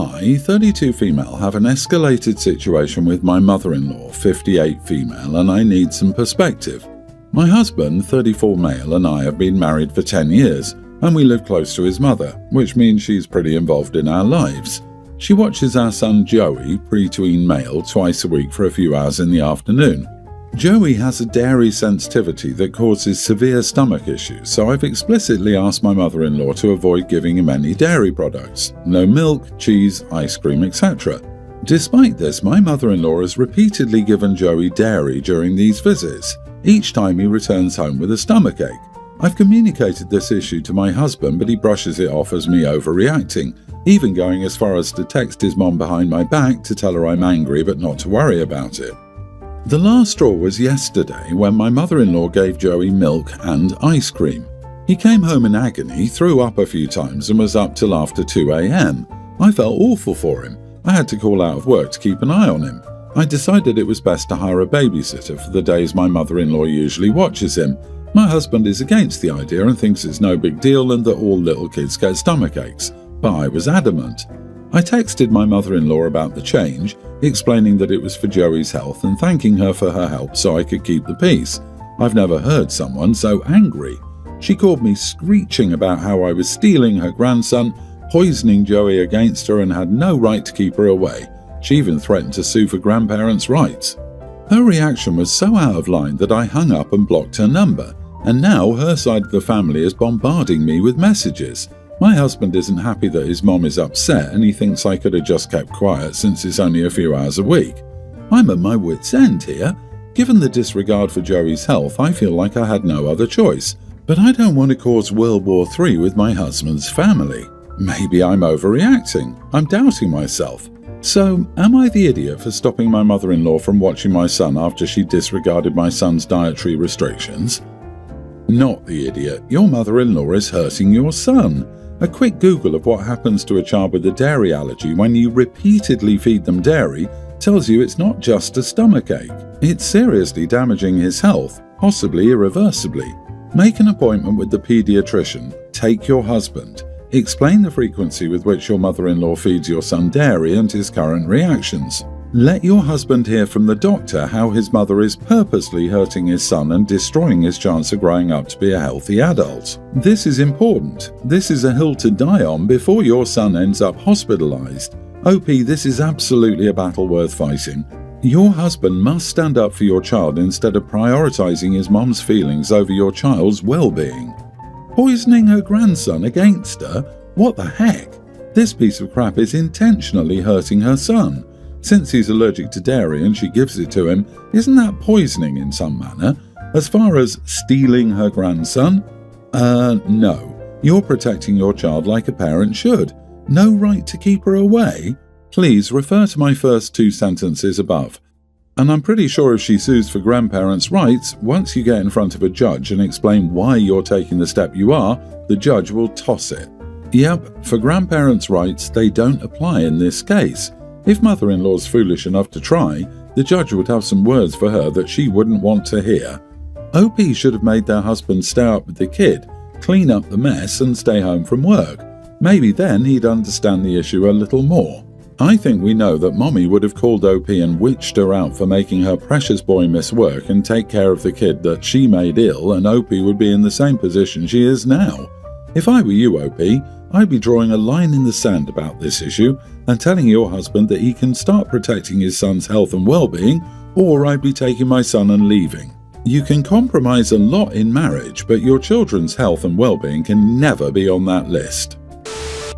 I, 32 female, have an escalated situation with my mother-in-law, 58 female, and I need some perspective. My husband, 34 male, and I have been married for 10 years, and we live close to his mother, which means she's pretty involved in our lives. She watches our son Joey, pre-tween male, twice a week for a few hours in the afternoon. Joey has a dairy sensitivity that causes severe stomach issues, so I've explicitly asked my mother-in-law to avoid giving him any dairy products. No milk, cheese, ice cream, etc. Despite this, my mother-in-law has repeatedly given Joey dairy during these visits, each time he returns home with a stomachache. I've communicated this issue to my husband, but he brushes it off as me overreacting, even going as far as to text his mom behind my back to tell her I'm angry but not to worry about it. The last straw was yesterday when my mother-in-law gave Joey milk and ice cream. He came home in agony, threw up a few times and was up till after 2 a.m. I felt awful for him. I had to call out of work to keep an eye on him. I decided it was best to hire a babysitter for the days my mother-in-law usually watches him. My husband is against the idea and thinks it's no big deal and that all little kids get stomach aches, but I was adamant. I texted my mother-in-law about the change, explaining that it was for Joey's health and thanking her for her help so I could keep the peace. I've never heard someone so angry. She called me screeching about how I was stealing her grandson, poisoning Joey against her and had no right to keep her away. She even threatened to sue for grandparents' rights. Her reaction was so out of line that I hung up and blocked her number, and now her side of the family is bombarding me with messages. My husband isn't happy that his mom is upset and he thinks I could have just kept quiet since it's only a few hours a week. I'm at my wit's end here. Given the disregard for Joey's health, I feel like I had no other choice. But I don't want to cause World War III with my husband's family. Maybe I'm overreacting. I'm doubting myself. So, am I the idiot for stopping my mother-in-law from watching my son after she disregarded my son's dietary restrictions? Not the idiot. Your mother-in-law is hurting your son. A quick Google of what happens to a child with a dairy allergy when you repeatedly feed them dairy tells you it's not just a stomachache. It's seriously damaging his health, possibly irreversibly. Make an appointment with the pediatrician. Take your husband. Explain the frequency with which your mother-in-law feeds your son dairy and his current reactions. Let your husband hear from the doctor how his mother is purposely hurting his son and destroying his chance of growing up to be a healthy adult. This is important. This is a hill to die on before your son ends up hospitalized. OP, this is absolutely a battle worth fighting. Your husband must stand up for your child instead of prioritizing his mom's feelings over your child's well-being. Poisoning her grandson against her? What the heck? This piece of crap is intentionally hurting her son. Since he's allergic to dairy and she gives it to him, isn't that poisoning in some manner? As far as stealing her grandson? No. You're protecting your child like a parent should. No right to keep her away? Please refer to my first 2 sentences above. And I'm pretty sure if she sues for grandparents' rights, once you get in front of a judge and explain why you're taking the step you are, the judge will toss it. Yep, for grandparents' rights, they don't apply in this case. If mother-in-law's foolish enough to try, the judge would have some words for her that she wouldn't want to hear. OP should have made their husband stay up with the kid, clean up the mess and stay home from work. Maybe then he'd understand the issue a little more. I think we know that Mommy would have called OP and witched her out for making her precious boy miss work and take care of the kid that she made ill, and OP would be in the same position she is now. If I were you, OP, I'd be drawing a line in the sand about this issue and telling your husband that he can start protecting his son's health and well-being, or I'd be taking my son and leaving. You can compromise a lot in marriage, but your children's health and well-being can never be on that list.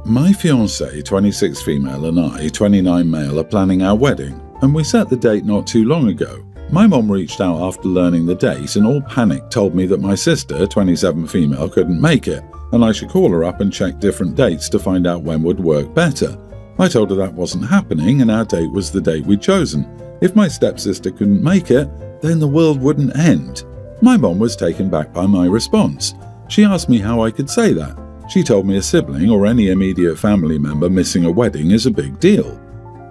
My fiancée, 26 female, and I, 29 male, are planning our wedding, and we set the date not too long ago. My mom reached out after learning the date and all panicked told me that my sister, 27 female, couldn't make it, and I should call her up and check different dates to find out when would work better. I told her that wasn't happening and our date was the date we'd chosen. If my stepsister couldn't make it, then the world wouldn't end. My mom was taken back by my response. She asked me how I could say that. She told me a sibling or any immediate family member missing a wedding is a big deal.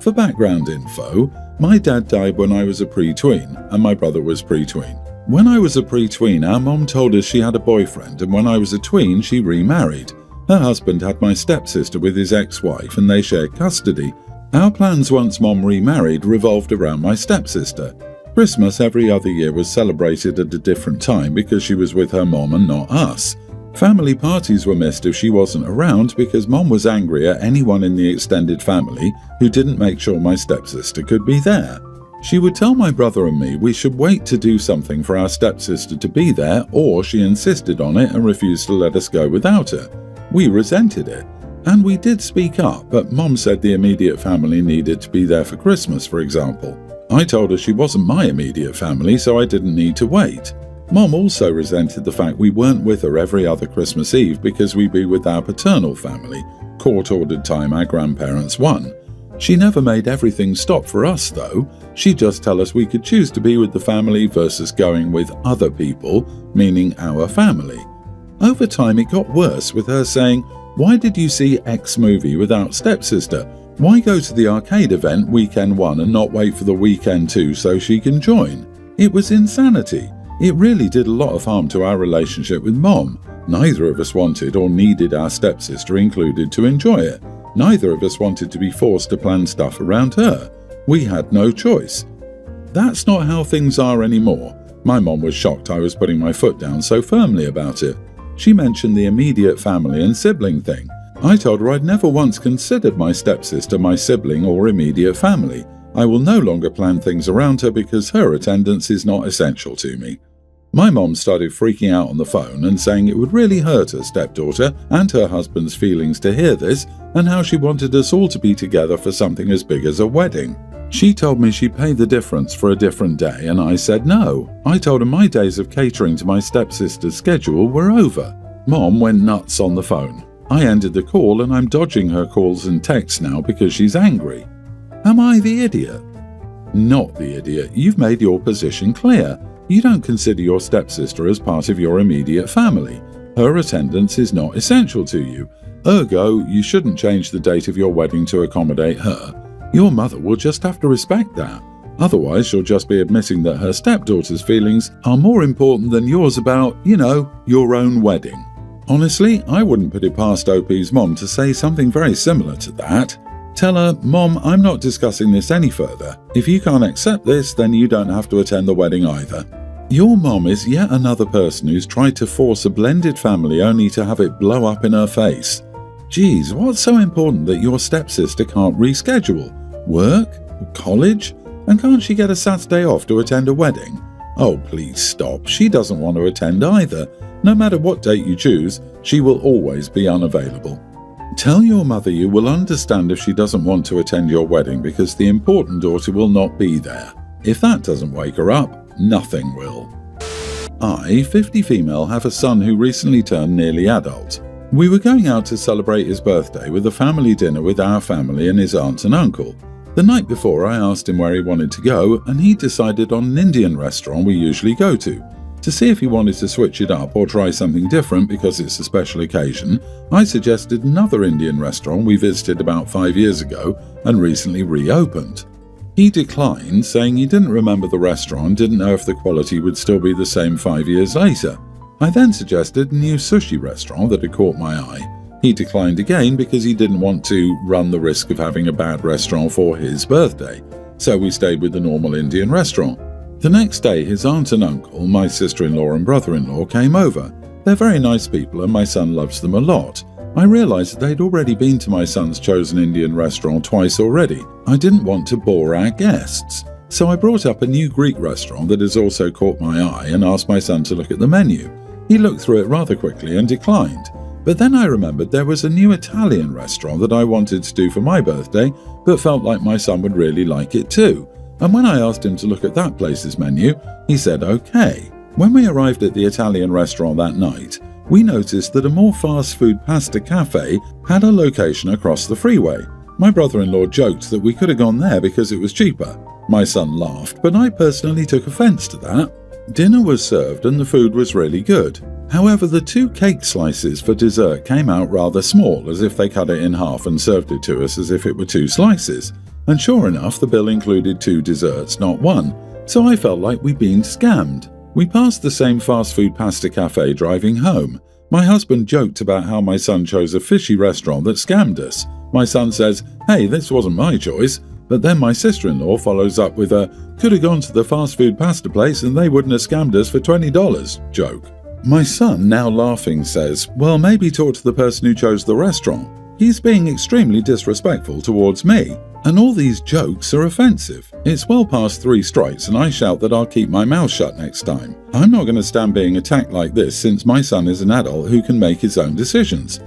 For background info, my dad died when I was a pre-tween and my brother was pre-tween. When I was a pre-tween, our mom told us she had a boyfriend, and when I was a tween, she remarried. Her husband had my stepsister with his ex-wife and they shared custody. Our plans once Mom remarried revolved around my stepsister. Christmas every other year was celebrated at a different time because she was with her mom and not us. Family parties were missed if she wasn't around because Mom was angry at anyone in the extended family who didn't make sure my stepsister could be there. She would tell my brother and me we should wait to do something for our stepsister to be there, or she insisted on it and refused to let us go without her. We resented it. And we did speak up, but Mom said the immediate family needed to be there for Christmas, for example. I told her she wasn't my immediate family, so I didn't need to wait. Mom also resented the fact we weren't with her every other Christmas Eve because we'd be with our paternal family, court-ordered time our grandparents won. She never made everything stop for us, though. She'd just tell us we could choose to be with the family versus going with other people, meaning our family. Over time it got worse with her saying, "Why did you see X movie without stepsister? Why go to the arcade event weekend 1 and not wait for the weekend 2 so she can join?" It was insanity. It really did a lot of harm to our relationship with Mom. Neither of us wanted or needed our stepsister included to enjoy it. Neither of us wanted to be forced to plan stuff around her. We had no choice. That's not how things are anymore. My mom was shocked I was putting my foot down so firmly about it. She mentioned the immediate family and sibling thing. I told her I'd never once considered my stepsister my sibling or immediate family. I will no longer plan things around her because her attendance is not essential to me. My mom started freaking out on the phone and saying it would really hurt her stepdaughter and her husband's feelings to hear this, and how she wanted us all to be together for something as big as a wedding. She told me she'd pay the difference for a different day, and I said no. I told her my days of catering to my stepsister's schedule were over. Mom went nuts on the phone. I ended the call and I'm dodging her calls and texts now because she's angry. Am I the idiot? Not the idiot. You've made your position clear. You don't consider your stepsister as part of your immediate family. Her attendance is not essential to you. Ergo, you shouldn't change the date of your wedding to accommodate her. Your mother will just have to respect that. Otherwise, she'll just be admitting that her stepdaughter's feelings are more important than yours about, your own wedding. Honestly, I wouldn't put it past OP's mom to say something very similar to that. Tell her, "Mom, I'm not discussing this any further. If you can't accept this, then you don't have to attend the wedding either." Your mom is yet another person who's tried to force a blended family only to have it blow up in her face. Geez, what's so important that your stepsister can't reschedule? Work? College? And can't she get a Saturday off to attend a wedding? Oh, please stop. She doesn't want to attend either. No matter what date you choose, she will always be unavailable. Tell your mother you will understand if she doesn't want to attend your wedding because the important daughter will not be there. If that doesn't wake her up, nothing will. I, 50 female, have a son who recently turned nearly adult. We were going out to celebrate his birthday with a family dinner with our family and his aunt and uncle. The night before I asked him where he wanted to go and he decided on an Indian restaurant we usually go to. To see if he wanted to switch it up or try something different because it's a special occasion, I suggested another Indian restaurant we visited about 5 years ago and recently reopened. He declined, saying he didn't remember the restaurant and didn't know if the quality would still be the same 5 years later. I then suggested a new sushi restaurant that had caught my eye. He declined again because he didn't want to run the risk of having a bad restaurant for his birthday, so we stayed with the normal Indian restaurant. The next day, his aunt and uncle, my sister-in-law and brother-in-law, came over. They're very nice people and my son loves them a lot. I realised that they'd already been to my son's chosen Indian restaurant twice already. I didn't want to bore our guests, so I brought up a new Greek restaurant that has also caught my eye and asked my son to look at the menu. He looked through it rather quickly and declined. But then I remembered there was a new Italian restaurant that I wanted to do for my birthday, but felt like my son would really like it too. And when I asked him to look at that place's menu, he said okay. When we arrived at the Italian restaurant that night, we noticed that a more fast food pasta cafe had a location across the freeway. My brother-in-law joked that we could have gone there because it was cheaper. My son laughed, but I personally took offense to that. Dinner was served and the food was really good. However, the 2 cake slices for dessert came out rather small, as if they cut it in half and served it to us as if it were 2 slices. And sure enough, the bill included 2 desserts, not 1, so I felt like we'd been scammed. We passed the same fast food pasta cafe driving home. My husband joked about how my son chose a fishy restaurant that scammed us. My son says, "Hey, this wasn't my choice." But then my sister-in-law follows up with a "could have gone to the fast food pasta place and they wouldn't have scammed us for $20 joke. My son, now laughing, says, "Well, maybe talk to the person who chose the restaurant. He's being extremely disrespectful towards me." And all these jokes are offensive. It's well past 3 strikes and I shout that I'll keep my mouth shut next time. I'm not going to stand being attacked like this since my son is an adult who can make his own decisions.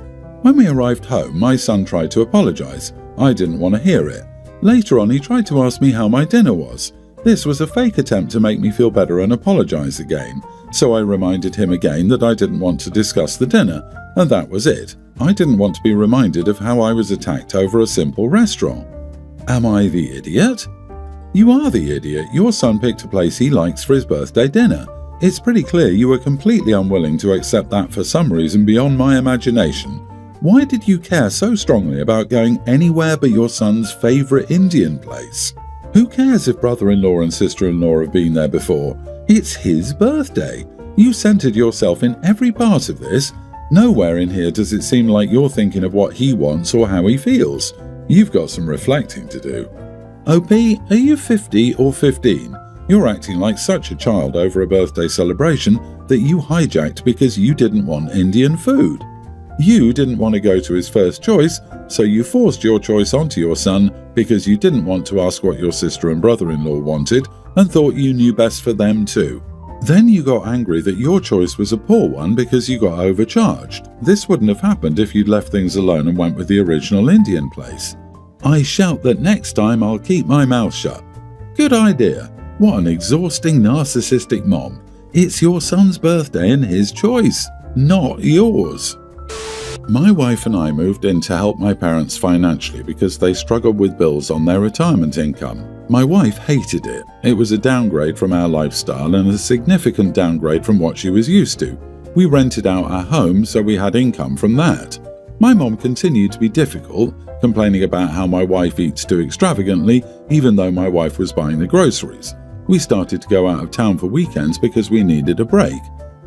When we arrived home, my son tried to apologise. I didn't want to hear it. Later on, he tried to ask me how my dinner was. This was a fake attempt to make me feel better and apologise again. So I reminded him again that I didn't want to discuss the dinner, and that was it. I didn't want to be reminded of how I was attacked over a simple restaurant. Am I the idiot? You are the idiot. Your son picked a place he likes for his birthday dinner. It's pretty clear you were completely unwilling to accept that for some reason beyond my imagination. Why did you care so strongly about going anywhere but your son's favourite Indian place? Who cares if brother-in-law and sister-in-law have been there before? It's his birthday. You centred yourself in every part of this. Nowhere in here does it seem like you're thinking of what he wants or how he feels. You've got some reflecting to do. OP, are you 50 or 15? You're acting like such a child over a birthday celebration that you hijacked because you didn't want Indian food. You didn't want to go to his first choice, so you forced your choice onto your son because you didn't want to ask what your sister and brother-in-law wanted and thought you knew best for them too. Then you got angry that your choice was a poor one because you got overcharged. This wouldn't have happened if you'd left things alone and went with the original Indian place. I shout that next time I'll keep my mouth shut. Good idea. What an exhausting narcissistic mom. It's your son's birthday and his choice, not yours. My wife and I moved in to help my parents financially because they struggled with bills on their retirement income. My wife hated it. It was a downgrade from our lifestyle and a significant downgrade from what she was used to. We rented out our home, so we had income from that. My mom continued to be difficult, complaining about how my wife eats too extravagantly, even though my wife was buying the groceries. We started to go out of town for weekends because we needed a break.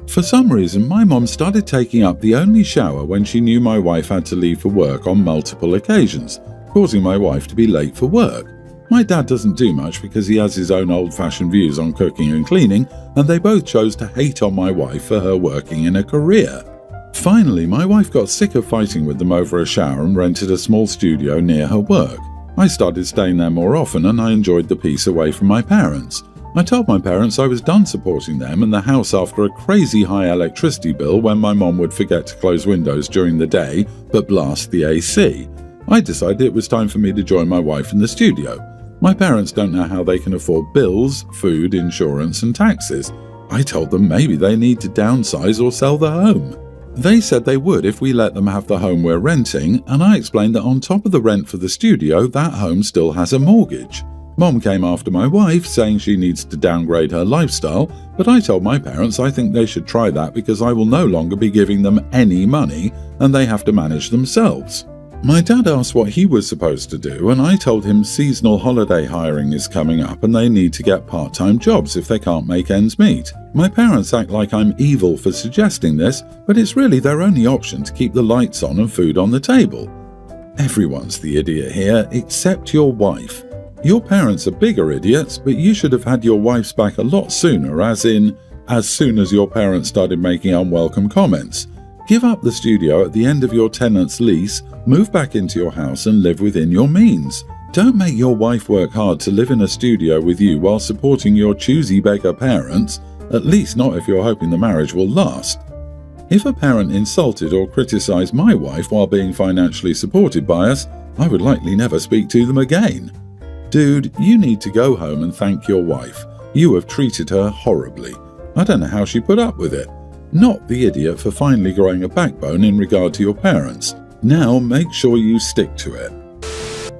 For some reason, my mom started taking up the only shower when she knew my wife had to leave for work on multiple occasions, causing my wife to be late for work. My dad doesn't do much because he has his own old-fashioned views on cooking and cleaning, and they both chose to hate on my wife for her working in a career. Finally, my wife got sick of fighting with them over a shower and rented a small studio near her work. I started staying there more often and I enjoyed the peace away from my parents. I told my parents I was done supporting them and the house after a crazy high electricity bill when my mom would forget to close windows during the day but blast the AC. I decided it was time for me to join my wife in the studio. My parents don't know how they can afford bills, food, insurance and taxes. I told them maybe they need to downsize or sell the home. They said they would if we let them have the home we're renting, and I explained that on top of the rent for the studio, that home still has a mortgage. Mom came after my wife, saying she needs to downgrade her lifestyle, but I told my parents I think they should try that because I will no longer be giving them any money, and they have to manage themselves. My dad asked what he was supposed to do, and I told him seasonal holiday hiring is coming up and they need to get part-time jobs if they can't make ends meet. My parents act like I'm evil for suggesting this, but it's really their only option to keep the lights on and food on the table. Everyone's the idiot here, except your wife. Your parents are bigger idiots, but you should have had your wife's back a lot sooner, as soon as your parents started making unwelcome comments. Give up the studio at the end of your tenant's lease, move back into your house and live within your means. Don't make your wife work hard to live in a studio with you while supporting your choosy beggar parents, at least not if you're hoping the marriage will last. If a parent insulted or criticised my wife while being financially supported by us, I would likely never speak to them again. Dude, you need to go home and thank your wife. You have treated her horribly. I don't know how she put up with it. Not the idiot for finally growing a backbone in regard to your parents. Now make sure you stick to it.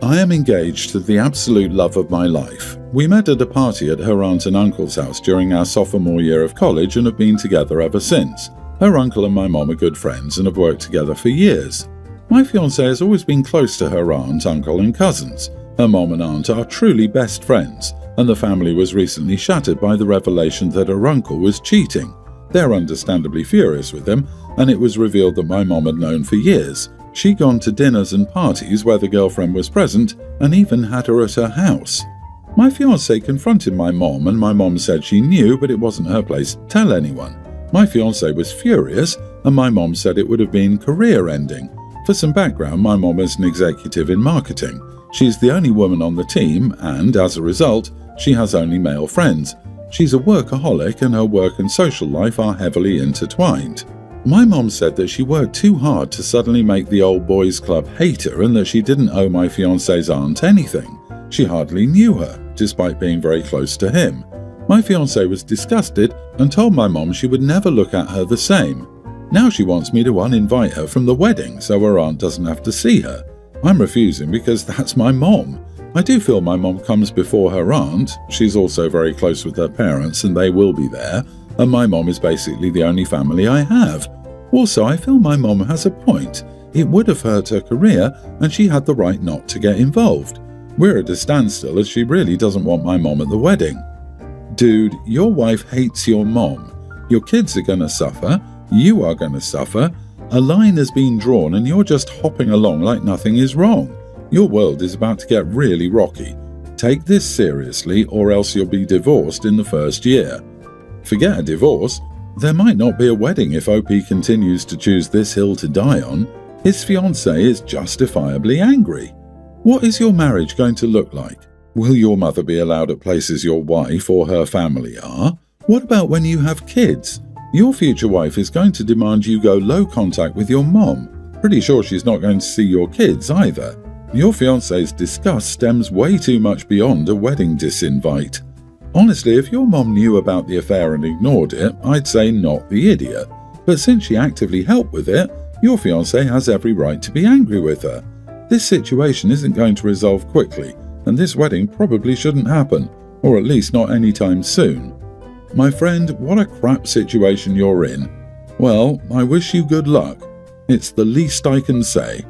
I am engaged to the absolute love of my life. We met at a party at her aunt and uncle's house during our sophomore year of college and have been together ever since. Her uncle and my mom are good friends and have worked together for years. My fiancée has always been close to her aunt, uncle and cousins. Her mom and aunt are truly best friends, and the family was recently shattered by the revelation that her uncle was cheating. They're understandably furious with him, and it was revealed that my mom had known for years. She'd gone to dinners and parties where the girlfriend was present and even had her at her house. My fiancé confronted my mom, and my mom said she knew, but it wasn't her place to tell anyone. My fiancé was furious, and my mom said it would have been career-ending. For some background, my mom is an executive in marketing. She's the only woman on the team, and as a result, she has only male friends. She's a workaholic, and her work and social life are heavily intertwined. My mom said that she worked too hard to suddenly make the old boys club hate her, and that she didn't owe my fiancé's aunt anything. She hardly knew her, despite being very close to him. My fiancé was disgusted and told my mom she would never look at her the same. Now she wants me to uninvite her from the wedding so her aunt doesn't have to see her. I'm refusing because that's my mom. I do feel my mom comes before her aunt. She's also very close with her parents and they will be there, and my mom is basically the only family I have. Also, I feel my mom has a point. It would have hurt her career and she had the right not to get involved. We're at a standstill as she really doesn't want my mom at the wedding. Dude, your wife hates your mom. Your kids are going to suffer. You are going to suffer. A line has been drawn and you're just hopping along like nothing is wrong. Your world is about to get really rocky. Take this seriously or else you'll be divorced in the first year. Forget a divorce. There might not be a wedding if OP continues to choose this hill to die on. His fiancée is justifiably angry. What is your marriage going to look like? Will your mother be allowed at places your wife or her family are? What about when you have kids? Your future wife is going to demand you go low contact with your mom. Pretty sure she's not going to see your kids either. Your fiancé's disgust stems way too much beyond a wedding disinvite. Honestly, if your mom knew about the affair and ignored it, I'd say not the idiot. But since she actively helped with it, your fiancé has every right to be angry with her. This situation isn't going to resolve quickly, and this wedding probably shouldn't happen, or at least not anytime soon. My friend, what a crap situation you're in. Well, I wish you good luck. It's the least I can say.